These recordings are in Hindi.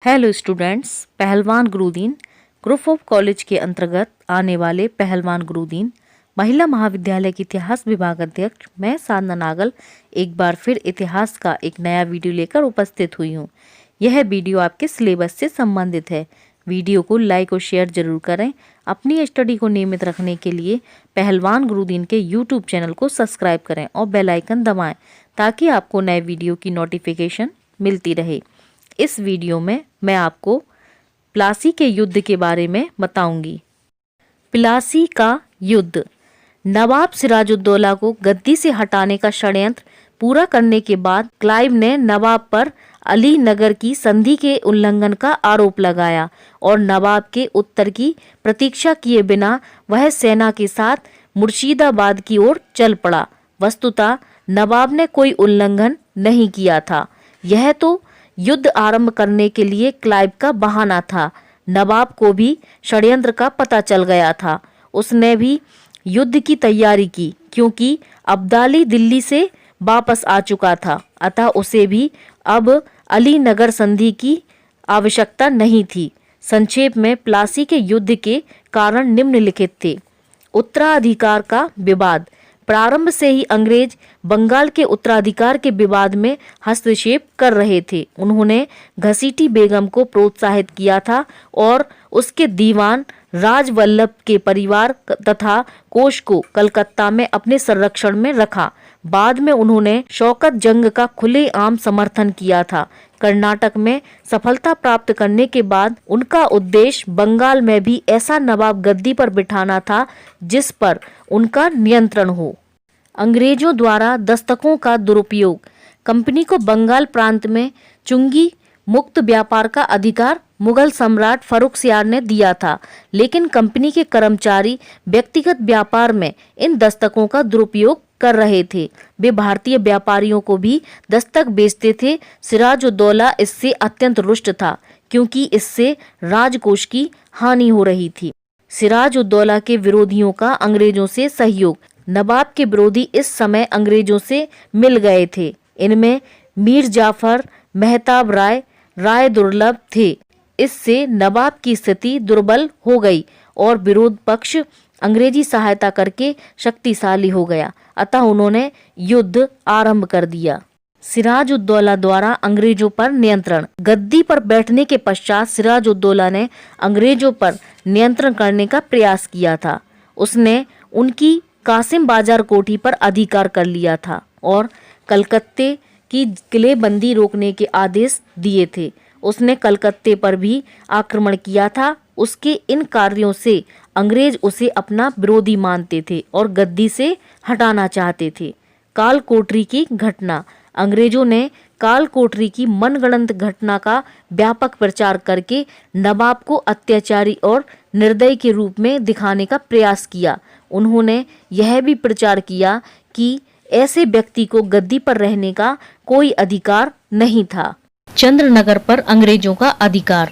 हेलो स्टूडेंट्स, पहलवान गुरुदीन ग्रुप ऑफ कॉलेज के अंतर्गत आने वाले पहलवान गुरुदीन महिला महाविद्यालय के इतिहास विभाग अध्यक्ष मैं साधना नागल एक बार फिर इतिहास का एक नया वीडियो लेकर उपस्थित हुई हूँ। यह वीडियो आपके सिलेबस से संबंधित है। वीडियो को लाइक और शेयर जरूर करें। अपनी स्टडी को नियमित रखने के लिए पहलवान गुरुदीन के यूट्यूब चैनल को सब्सक्राइब करें और बेल आइकन दबाएं ताकि आपको नए वीडियो की नोटिफिकेशन मिलती रहे। इस वीडियो में मैं आपको प्लासी के युद्ध के बारे में बताऊंगी। प्लासी का युद्ध नवाब सिराजुद्दौला को गद्दी से हटाने का षड्यंत्र पूरा करने के बाद क्लाइव ने नवाब पर अली नगर की संधि के उल्लंघन का आरोप लगाया और नवाब के उत्तर की प्रतीक्षा किए बिना वह सेना के साथ मुर्शिदाबाद की ओर चल पड़ा। वस्तुतः नवाब ने कोई उल्लंघन नहीं किया था। यह तो युद्ध आरंभ करने के लिए क्लाइव का बहाना था। नवाब को भी षड्यंत्र का पता चल गया था। उसने भी युद्ध की तैयारी की क्योंकि अब्दाली दिल्ली से वापस आ चुका था, अतः उसे भी अब अली नगर संधि की आवश्यकता नहीं थी। संक्षेप में प्लासी के युद्ध के कारण निम्नलिखित थे। उत्तराधिकार का विवाद। प्रारंभ से ही अंग्रेज बंगाल के उत्तराधिकार के विवाद में हस्तक्षेप कर रहे थे। उन्होंने घसीटी बेगम को प्रोत्साहित किया था और उसके दीवान राजवल्लभ के परिवार तथा कोष को कलकत्ता में अपने संरक्षण में रखा। बाद में उन्होंने शौकत जंग का खुलेआम समर्थन किया था। कर्नाटक में सफलता प्राप्त करने के बाद उनका उद्देश्य बंगाल में भी ऐसा नवाब गद्दी पर बिठाना था जिस पर उनका नियंत्रण हो। अंग्रेजों द्वारा दस्तकों का दुरुपयोग। कंपनी को बंगाल प्रांत में चुंगी मुक्त व्यापार का अधिकार मुगल सम्राट फर्रुखसियार ने दिया था, लेकिन कंपनी के कर्मचारी व्यक्तिगत व्यापार में इन दस्तकों का दुरुपयोग कर रहे थे। वे भारतीय व्यापारियों को भी दस्तक बेचते थे। सिराजुद्दौला इससे अत्यंत रुष्ट था क्योंकि इससे राजकोष की हानि हो रही थी। सिराजुद्दौला के विरोधियों का अंग्रेजों से सहयोग। नवाब के विरोधी इस समय अंग्रेजों से मिल गए थे। इनमें मीर जाफर, मेहताब राय, राय दुर्लभ थे। इससे नवाब की स्थिति दुर्बल हो गई और विरोध पक्ष अंग्रेजी सहायता करके शक्तिशाली हो गया, अतः उन्होंने युद्ध आरंभ कर दिया। सिराजुद्दौला द्वारा अंग्रेजों पर नियंत्रण। गद्दी पर बैठने के पश्चात सिराजुद्दौला ने अंग्रेजों पर नियंत्रण करने का प्रयास किया था। उसने उनकी कासिम बाजार कोठी पर अधिकार कर लिया था और कलकत्ते की किलेबंदी रोकने के आदेश दिए थे। उसने कलकत्ते पर भी आक्रमण किया था। उसके इन कार्यों से अंग्रेज उसे अपना विरोधी मानते थे और गद्दी से हटाना चाहते थे। काल कोठरी की घटना। अंग्रेजों ने काल कोठरी की मनगढ़ंत घटना का व्यापक प्रचार करके नवाब को अत्याचारी और निर्दयी के रूप में दिखाने का प्रयास किया। उन्होंने यह भी प्रचार किया कि ऐसे व्यक्ति को गद्दी पर रहने का कोई अधिकार नहीं था। चंद्रनगर पर अंग्रेजों का अधिकार।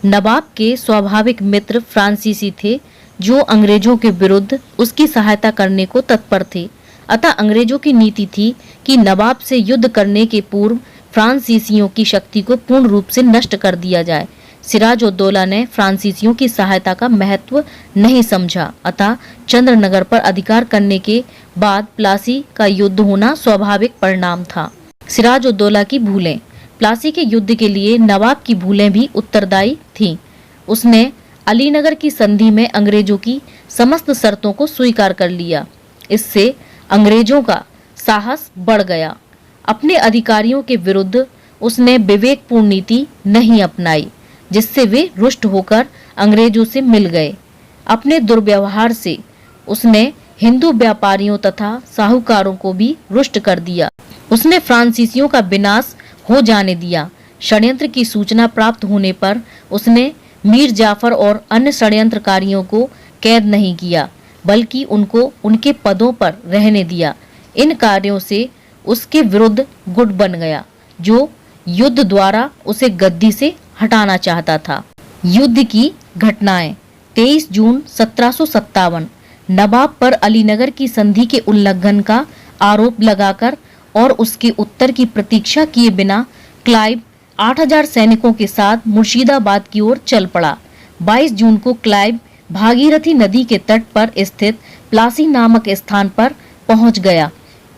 नवाब के स्वाभाविक मित्र फ्रांसीसी थे जो अंग्रेजों के विरुद्ध उसकी सहायता करने को तत्पर थे। अतः अंग्रेजों की नीति थी कि नवाब से युद्ध करने के पूर्व फ्रांसीसियों की शक्ति को पूर्ण रूप से नष्ट कर दिया जाए। सिराजुद्दौला ने फ्रांसीसियों की सहायता का महत्व नहीं समझा, अतः चंद्रनगर पर अधिकार करने के बाद प्लासी का युद्ध होना स्वाभाविक परिणाम था। सिराजुद्दौला की भूलें। प्लासी के युद्ध के लिए नवाब की भूलें भी उत्तरदायी थीं। उसने अलीनगर की संधि में अंग्रेजों की समस्त शर्तों को स्वीकार कर लिया। इससे अंग्रेजों का साहस बढ़ गया। अपने अधिकारियों के विरुद्ध उसने विवेकपूर्ण नीति नहीं अपनाई, जिससे वे रुष्ट होकर अंग्रेजों से मिल गए। अपने दुर्व्यवहार से उसने हिंदू व्यापारियों तथा साहूकारों को भी रुष्ट कर दिया। उसने फ्रांसीसियों का विनाश हो जाने दिया। षड्यंत्र की सूचना प्राप्त होने पर उसने मीर जाफर और अन्य षड्यंत्रकारियों को कैद नहीं किया, बल्कि उनको उनके पदों पर रहने दिया। इन कार्यों से उसके विरुद्ध गुट बन गया, जो युद्ध द्वारा उसे गद्दी से हटाना चाहता था। युद्ध की घटनाएं। 23 जून 1757 नवाब पर अलीनगर की संधि के उल्लंघन का आरोप लगाकर और उसके उत्तर की प्रतीक्षा किए बिना क्लाइव 8000 सैनिकों के साथ मुर्शिदाबाद की ओर चल पड़ा। 22 जून को क्लाइव भागीरथी नदी के तट पर स्थित प्लासी नामक स्थान पर पहुंच गया।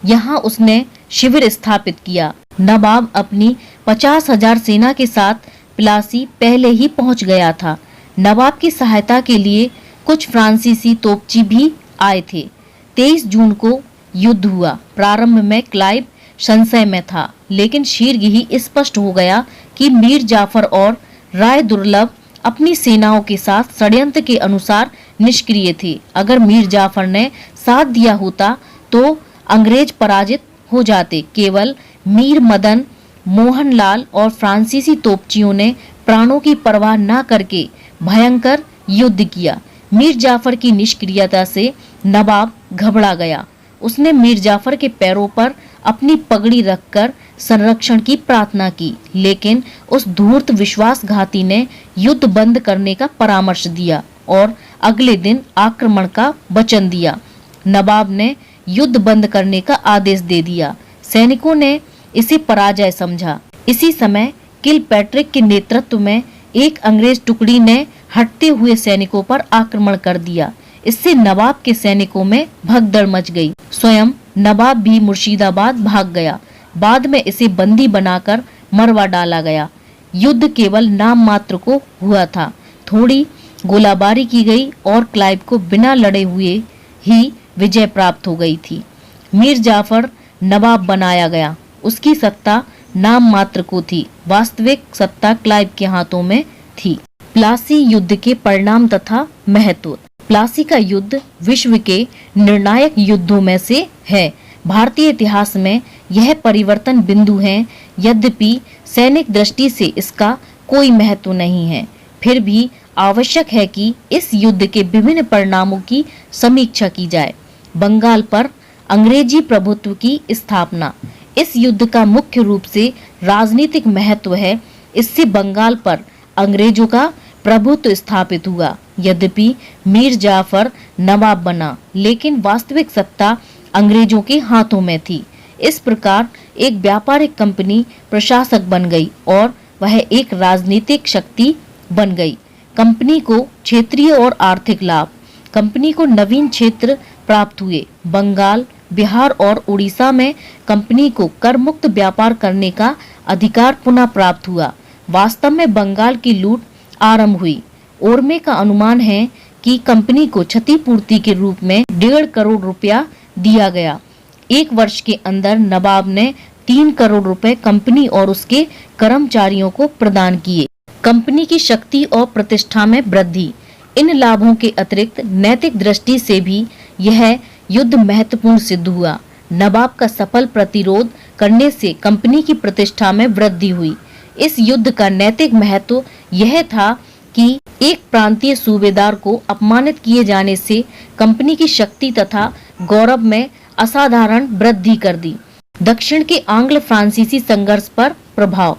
यहाँ उसने शिविर स्थापित किया। नवाब अपनी 50,000 सेना के साथ प्लासी पहले ही पहुंच गया था। नवाब की सहायता के लिए कुछ फ्रांसीसी तोपची भी आए थे। 23 जून को युद्ध हुआ। प्रारंभ में क्लाइव संशय में था, लेकिन शीघ्र ही स्पष्ट हो गया कि मीर जाफर और राय दुर्लभ अपनी सेनाओं के साथ षड्यंत्र के अनुसार निष्क्रिय थे। अगर मीर जाफर ने साथ दिया होता तो अंग्रेज पराजित हो जाते। केवल मीर मदन मोहन लाल और फ्रांसीसी तोपचियों ने प्राणों की परवाह न करके भयंकर युद्ध किया। मीर जाफर की निष्क्रियता से नवाब घबरा गया। उसने मीर जाफर के पैरों पर अपनी पगड़ी रखकर संरक्षण की प्रार्थना की, लेकिन उस धूर्त विश्वासघाती ने युद्ध बंद करने का परामर्श दिया और अगले दिन आक्रमण का वचन दिया। नवाब ने युद्ध बंद करने का आदेश दे दिया। सैनिकों ने इसे पराजय समझा। इसी समय किलपैट्रिक के नेतृत्व में एक अंग्रेज टुकड़ी ने हटते हुए सैनिकों पर आक्रमण कर दिया। इससे नवाब के सैनिकों में भगदड़ मच गई। स्वयं नवाब भी मुर्शिदाबाद भाग गया। बाद में इसे बंदी बनाकर मरवा डाला गया। युद्ध केवल नाम मात्र को हुआ था। थोड़ी गोलाबारी की गई और क्लाइव को बिना लड़े हुए ही विजय प्राप्त हो गई थी। मीर जाफर नवाब बनाया गया। उसकी सत्ता नाम मात्र को थी, वास्तविक सत्ता क्लाइव के हाथों में थी। प्लासी युद्ध के परिणाम तथा महत्व। प्लासी का युद्ध विश्व के निर्णायक युद्धों में से है। भारतीय इतिहास में यह परिवर्तन बिंदु है। यद्यपि सैनिक दृष्टि से इसका कोई महत्व नहीं है, फिर भी आवश्यक है कि इस युद्ध के विभिन्न परिणामों की समीक्षा की जाए। बंगाल पर अंग्रेजी प्रभुत्व की स्थापना। इस युद्ध का मुख्य रूप से राजनीतिक महत्व है। इससे बंगाल पर अंग्रेजों का प्रभुत्व स्थापित हुआ। यद्यपि मीर जाफर नवाब बना, लेकिन वास्तविक सत्ता अंग्रेजों के हाथों में थी। इस प्रकार एक व्यापारिक कंपनी प्रशासक बन गई और वह एक राजनीतिक शक्ति बन गई। कंपनी को क्षेत्रीय और आर्थिक लाभ। कंपनी को नवीन क्षेत्र प्राप्त हुए। बंगाल, बिहार और उड़ीसा में कंपनी को कर मुक्त व्यापार करने का अधिकार पुनः प्राप्त हुआ। वास्तव में बंगाल की लूट आरंभ हुई। ओरमे का अनुमान है कि कंपनी को क्षतिपूर्ति के रूप में 1.5 करोड़ रुपया दिया गया। एक वर्ष के अंदर नवाब ने 3 करोड़ रुपए कंपनी और उसके कर्मचारियों को प्रदान किए। कंपनी की शक्ति और प्रतिष्ठा में वृद्धि। इन लाभों के अतिरिक्त नैतिक दृष्टि से भी यह युद्ध महत्वपूर्ण सिद्ध हुआ। नवाब का सफल प्रतिरोध करने से कंपनी की प्रतिष्ठा में वृद्धि हुई। इस युद्ध का नैतिक महत्व यह था कि एक प्रांतीय सूबेदार को अपमानित किए जाने से कंपनी की शक्ति तथा गौरव में असाधारण वृद्धि कर दी। दक्षिण के आंग्ल फ्रांसीसी संघर्ष पर प्रभाव।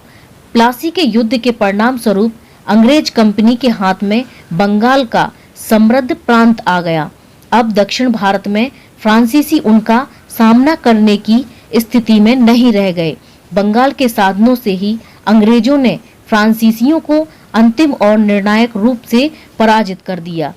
प्लासी के युद्ध के परिणाम स्वरूप अंग्रेज कंपनी के हाथ में बंगाल का समृद्ध प्रांत आ गया। अब दक्षिण भारत में फ्रांसीसी उनका सामना करने की स्थिति में नहीं रह गए। बंगाल के साधनों से ही अंग्रेजों ने फ्रांसीसियों को अंतिम और निर्णायक रूप से पराजित कर दिया।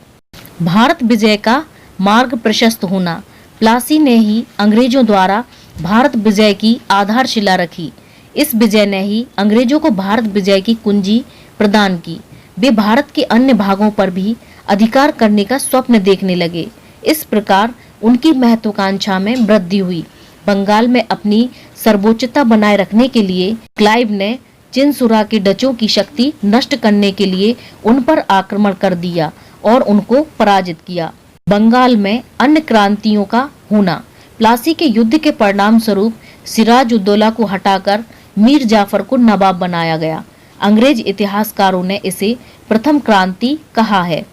भारत विजय का मार्ग प्रशस्त होना। प्लासी ने ही अंग्रेजों द्वारा भारत विजय की आधारशिला रखी। इस विजय ने ही अंग्रेजों को भारत विजय की कुंजी प्रदान की। वे भारत के अन्य भागों पर भी अधिकार करने का स्वप्न देखने लगे। इस प्रकार उनकी महत्वाकांक्षा में वृद्धि हुई। बंगाल में अपनी सर्वोच्चता बनाए रखने के लिए क्लाइव ने चिनसुरा के डचों की शक्ति नष्ट करने के लिए उन पर आक्रमण कर दिया और उनको पराजित किया। बंगाल में अन्य क्रांतियों का होना। प्लासी के युद्ध के परिणाम स्वरूप सिराजुद्दौला को हटाकर मीर जाफर को नवाब बनाया गया। अंग्रेज इतिहासकारों ने इसे प्रथम क्रांति कहा है।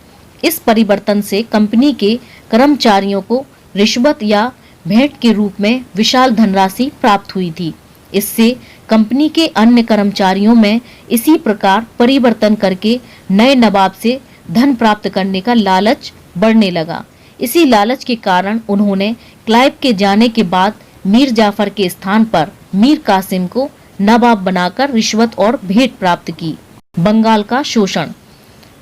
इस परिवर्तन से कंपनी के कर्मचारियों को रिश्वत या भेंट के रूप में विशाल धनराशि प्राप्त हुई थी। इससे कंपनी के अन्य कर्मचारियों में इसी प्रकार परिवर्तन करके नए नवाब से धन प्राप्त करने का लालच बढ़ने लगा। इसी लालच के कारण उन्होंने क्लाइव के जाने के बाद मीर जाफर के स्थान पर मीर कासिम को नवाब बनाकर रिश्वत और भेंट प्राप्त की। बंगाल का शोषण।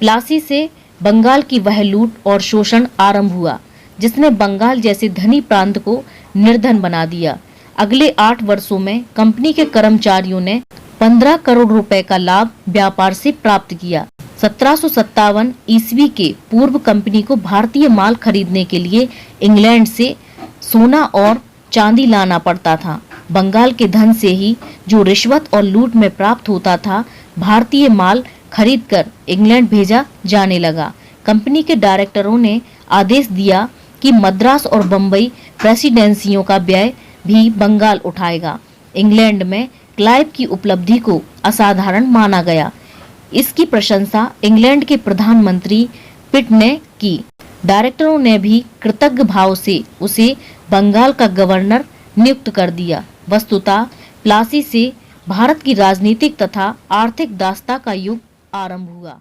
प्लासी से बंगाल की वह लूट और शोषण आरंभ हुआ जिसने बंगाल जैसे धनी प्रांत को निर्धन बना दिया। अगले 8 वर्षों में कंपनी के कर्मचारियों ने 15 करोड़ रुपए का लाभ व्यापार से प्राप्त किया। 1757 ईस्वी के पूर्व कंपनी को भारतीय माल खरीदने के लिए इंग्लैंड से सोना और चांदी लाना पड़ता था। बंगाल के धन से ही जो रिश्वत और लूट में प्राप्त होता था, भारतीय माल खरीदकर इंग्लैंड भेजा जाने लगा। कंपनी के डायरेक्टरों ने आदेश दिया कि मद्रास और बम्बई प्रेसिडेंसियों का व्यय भी बंगाल उठाएगा। इंग्लैंड में क्लाइव की उपलब्धि को असाधारण माना गया। इसकी प्रशंसा इंग्लैंड के प्रधानमंत्री पिट ने की। डायरेक्टरों ने भी कृतज्ञ भाव से उसे बंगाल का गवर्नर नियुक्त कर दिया। वस्तुतः प्लासी से भारत की राजनीतिक तथा आर्थिक दासता का युग आरंभ हुआ।